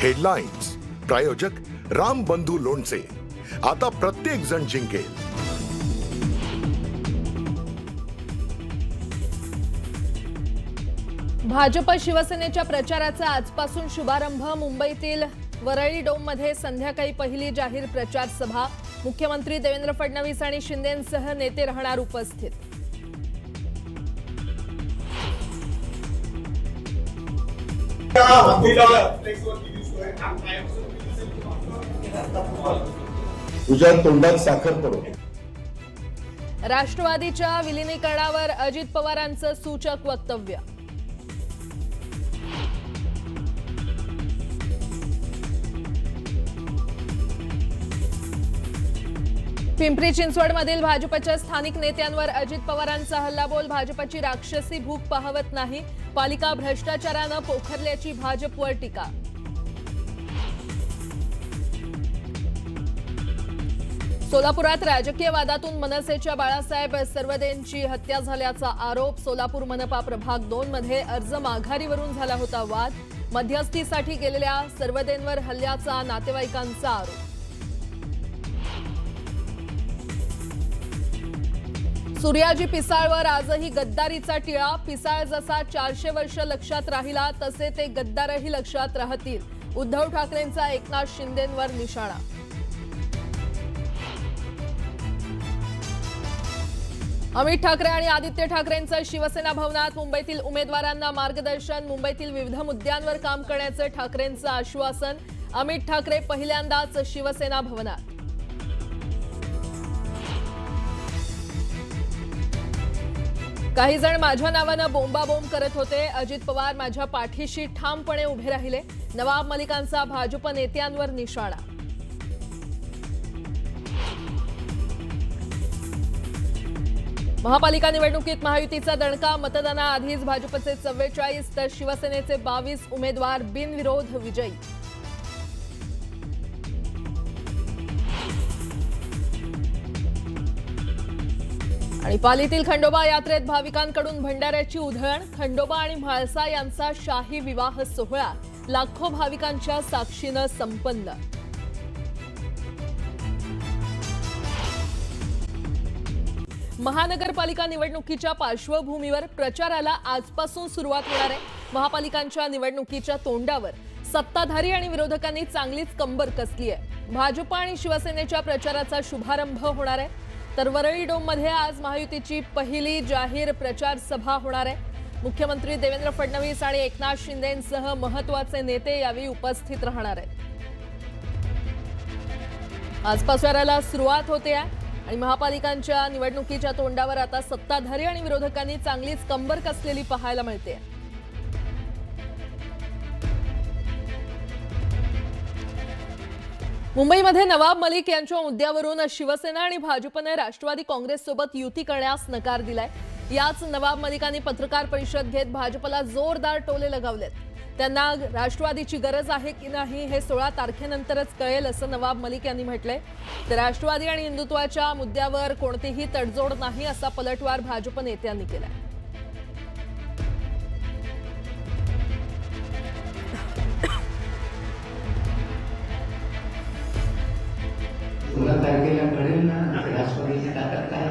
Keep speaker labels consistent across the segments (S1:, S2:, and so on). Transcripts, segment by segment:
S1: Headlines प्रायोजक राम बंधू लोणचे. आता प्रत्येक जण जिंकेल.
S2: भाजप शिवसेनेच्या प्रचाराचा आजपासून शुभारंभ. मुंबईतील वरळी डोममध्ये संध्याकाळी पहिली जाहीर प्रचार सभा. मुख्यमंत्री देवेंद्र फडणवीस आणि शिंदेंसह नेते राहणार उपस्थित.
S3: तुझ्या तोंडात साखर पडो.
S2: राष्ट्रवादीच्या विलिनीकरणावर अजित पवारांचं सूचक वक्तव्य. पिंपरी चिंचवडमधील भाजपच्या स्थानिक नेत्यांवर अजित पवारांचा हल्लाबोल. भाजपची राक्षसी भूक पाहवत नाही, पालिका भ्रष्टाचारानं पोखरल्याची भाजपवर टीका. सोलापुरात राजकीय वादातून मनसेच्या बाळासाहेब सर्वदेंची हत्या झाल्याचा आरोप. सोलापूर मनपा प्रभाग 2 मध्ये अर्ज माघारीवरून झाला होता वाद. मध्यस्थीसाठी गेलेल्या सर्वदेंवर हल्ल्याचा नातेवाईकांचा आरोप. सूर्याजी पिसाळवर आजही गद्दारीचा टिळा. पिसाळ जसा 400 वर्ष लक्षात राहिला तसे ते गद्दारही लक्षात राहतील. उद्धव ठाकरेंचा एकनाथ शिंदेंवर निशाणा. अमित ठाकरे आणि आदित्य ठाकरेंचं शिवसेना भवनात. मुंबईतील उमेदवारांना मार्गदर्शन. मुंबईतील विविध मुद्द्यांवर काम करण्याचं ठाकरेंचं आश्वासन. अमित ठाकरे पहिल्यांदाच शिवसेना भवनात. काही जण माझ्या नावानं बोंबाबोंब करत होते. अजित पवार माझ्या पाठीशी ठामपणे उभे राहिले. नवाब मलिकांचा भाजप नेत्यांवर निशाणा. महापालिका निवडणुकीत महायुतीचा दणका. मतदानाआधीच भाजपचे 44 तर शिवसेनेचे 22 उमेदवार बिनविरोध विजयी. आणि पालीतील खंडोबा यात्रेत भाविकांकडून भंडाऱ्याची उधळण. खंडोबा आणि म्हाळसा यांचा शाही विवाह सोहळा लाखो भाविकांच्या साक्षीनं संपन्न. महानगरपालिका निवडणुकीच्या पार्श्वभूमीवर प्रचाराला आजपासून सुरुवात होणार आहे. महापालिकांच्या निवडणुकीच्या तोंडावर सत्ताधारी आणि विरोधकांनी चांगलीच कंबर कसली आहे. भाजप आणि शिवसेनेच्या प्रचाराचा शुभारंभ होणार आहे. तर वरळी डोममध्ये आज महायुतीची पहिली जाहीर प्रचार सभा होणार आहे. मुख्यमंत्री देवेंद्र फडणवीस आणि एकनाथ शिंदेंसह महत्त्वाचे नेते यावेळी उपस्थित राहणार आहेत. आज प्रचाराला सुरुवात होते आहे आणि महापालिकांच्या निवडणुकीच्या तोंडावर आता सत्ताधारी आणि विरोधकांनी चांगलीच कंबर कसलेली पाहायला मिळते. मुंबईमध्ये नवाब मलिक यांच्या मुद्द्यावरून शिवसेना आणि भाजपने राष्ट्रवादी काँग्रेससोबत युती करण्यास नकार दिलाय. याच नवाब मलिकांनी पत्रकार परिषद घेत भाजपला जोरदार टोले लगावलेत. त्यांना राष्ट्रवादीची गरज आहे की नाही हे 16 तारखेनंतरच कळेल असं नवाब मलिक यांनी म्हटलंय. तर राष्ट्रवादी आणि हिंदुत्वाच्या मुद्द्यावर कोणतीही तडजोड नाही असा पलटवार भाजप नेत्यांनी केलाय.
S4: 16 तारखेला कळेल ना राष्ट्रवादीची ताकद काय.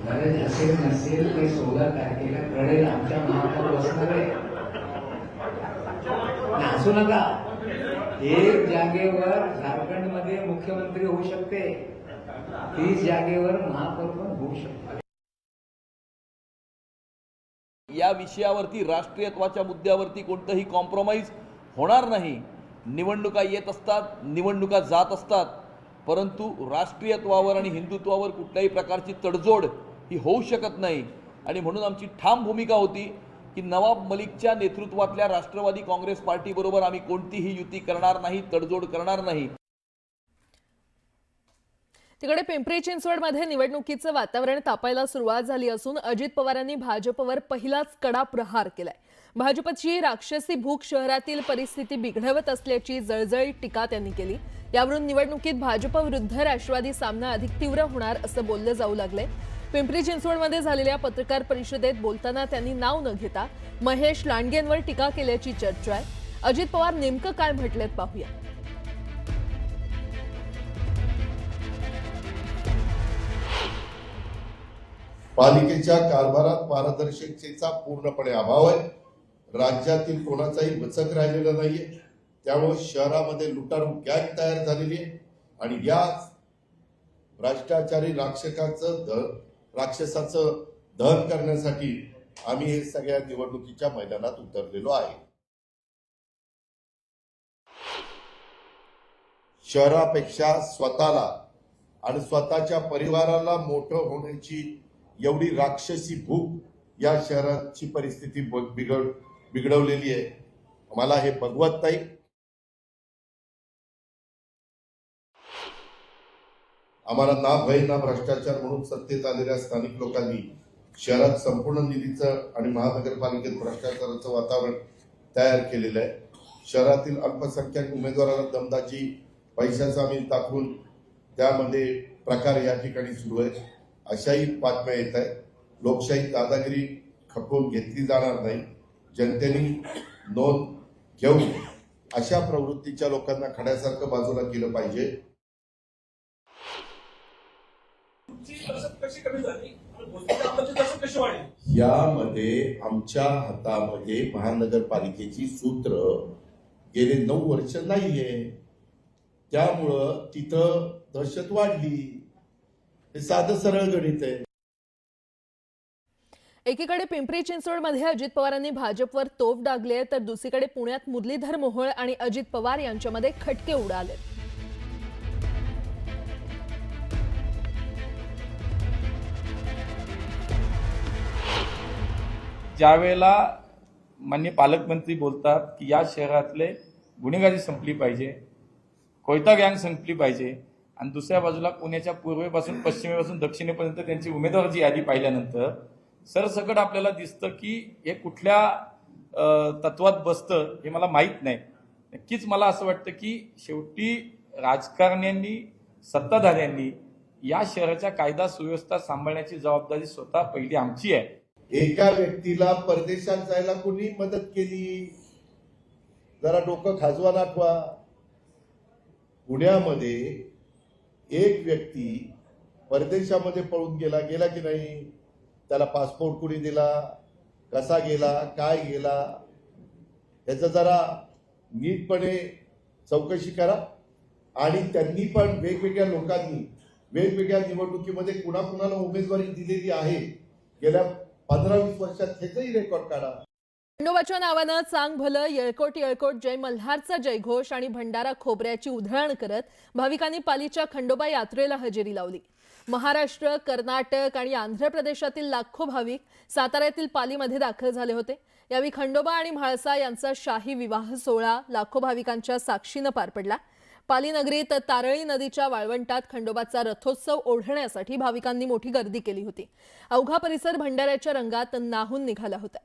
S4: गरज असेल नसेल ते 16 तारखेला कळेल. आमच्या महापौर बसणार आहे. हसू नका. एक जागेवर झारखंडमध्ये मुख्यमंत्री होऊ शकते, 30 जागेवर महापौर पण होऊ शकते.
S5: या विषयावरती राष्ट्रीयत्वाच्या मुद्द्यावरती कोणतंही कॉम्प्रोमाइज होणार नाही. निवडणुका येत असतात, निवडणुका जात असतात, परंतु राष्ट्रीयत्वावर आणि हिंदुत्वावर कुठल्याही प्रकारची तडजोड ही होऊ शकत नाही. आणि म्हणून आमची ठाम भूमिका होती की नवाब मलिकच्या नेतृत्वातल्या राष्ट्रवादी काँग्रेस पार्टीबरोबर आम्ही कोणतीही युती करणार नाही, तडजोड करणार नाही.
S2: तिकडे पिंपरी चिंचवडमध्ये निवडणुकीचं वातावरण तापायला सुरुवात झाली असून अजित पवारांनी भाजपवर पहिलाच कडा प्रहार केलाय. भाजपची राक्षसी भूक शहरातील परिस्थिती बिघडवत असल्याची जळजळीत टीका त्यांनी केली. यावरून निवडणुकीत भाजप विरुद्ध राष्ट्रवादी सामना अधिक तीव्र होणार असं बोललं जाऊ लागले. पिंपरी चिंचवडमध्ये झालेल्या पत्रकार परिषदेत बोलताना त्यांनी नाव न घेता महेश लांडगेंवर टीका केल्याची चर्चा आहे. अजित पवार नेमकं काय म्हटलेत पाहूया.
S3: पालिकेच्या कारभारात पारदर्शकतेचा पूर्णपणे अभाव आहे. राज्यातील कोणाचाही वचक राहिलेला नाहीये. त्यामुळे शहरामध्ये लुटारू गँग तयार झालेली आहे आणि या भ्रष्टाचारी राक्षसाचं दहन करण्यासाठी आम्ही हे सगळ्या निवडणुकीच्या मैदानात उतरलेलो आहे. शहरापेक्षा स्वतःला आणि स्वतःच्या परिवाराला मोठं होण्याची एवढी राक्षसी भूक या शहराची परिस्थिती बिघडवलेली आहे. मला हे बघवत नाही. आम्हाला ना भय ना भ्रष्टाचार म्हणून सत्तेत आलेल्या स्थानिक लोकांनी शहरात संपूर्ण निधीचं आणि महानगरपालिकेत भ्रष्टाचाराचं वातावरण तयार केलेलं आहे. शहरातील अल्पसंख्याक उमेदवाराला दमदाची पैशाचा आम्ही दाखवून त्यामध्ये प्रकार या ठिकाणी सुरू आहेत. अशाही बातम्या येत आहेत. लोकशाही दादागिरी खपवून घेतली जाणार नाही. जनतेने नोंद घेऊन अशा प्रवृत्तीच्या लोकांना खड्यासारखं बाजूला केलं पाहिजे. यामध्ये आमच्या हातामध्ये महानगरपालिकेची सूत्र गेले 9 वर्ष नाहीये. त्यामुळं तिथं दहशत वाढली. हे साधं सरळ गणित आहे.
S2: एकीकडे पिंपरी चिंचवडमध्ये अजित पवारांनी भाजपवर तोफ डागली आहे, तर दुसरीकडे पुण्यात मुरलीधर मोहोळ आणि अजित पवार यांच्यामध्ये खटके उडाले.
S6: ज्यावेळेला माननीय पालकमंत्री बोलतात की या शहरातले गुन्हेगारी संपली पाहिजे, कोयता गँग संपली पाहिजे, आणि दुसऱ्या बाजूला पुण्याच्या पूर्वेपासून पश्चिमेपासून दक्षिणेपर्यंत त्यांची उमेदवाराची यादी पाहिल्यानंतर सरसकट आपल्याला दिसतं की हे कुठल्या तत्वात बसतं हे मला माहीत नाही. नक्कीच मला असं वाटतं की शेवटी राजकारण्यांनी, सत्ताधाऱ्यांनी या शहराच्या कायदा सुव्यवस्था सांभाळण्याची जबाबदारी स्वतः पहिली आमची आहे.
S3: एका व्यक्तीला परदेशात जायला कोणी मदत केली? जरा डोकं खाजवा आठवा. पुण्यामध्ये एक व्यक्ती परदेशामध्ये पळून गेला की नाही? त्याला पासपोर्ट कुणी दिला? कसा गेला? काय गेला? याचं जरा नीटपणे चौकशी करा. आणि त्यांनी पण वेगवेगळ्या लोकांनी वेगवेगळ्या निवडणुकीमध्ये कुणाकुणाला उमेदवारी दिलेली आहे गेल्या 15-20 वर्षात, ह्याचाही रेकॉर्ड काढा.
S2: खंडोबाच्या नावानं चांग भलं, येळकोट येळकोट, जय मल्हारचा जयघोष आणि भंडारा खोबऱ्याची उधळण करत भाविकांनी पालीच्या खंडोबा यात्रेला हजेरी लावली. महाराष्ट्र, कर्नाटक आणि आंध्र प्रदेशातील लाखो भाविक साताऱ्यातील पालीमध्ये दाखल झाले होते. यावेळी खंडोबा आणि म्हाळसा यांचा शाही विवाह सोहळा लाखो भाविकांच्या साक्षीनं पार पडला. पाली नगरीत तारळी नदीच्या वाळवंटात खंडोबाचा रथोत्सव ओढण्यासाठी भाविकांनी मोठी गर्दी केली होती. अवघा परिसर भंडाऱ्याच्या रंगात न्हाऊन निघाला होता.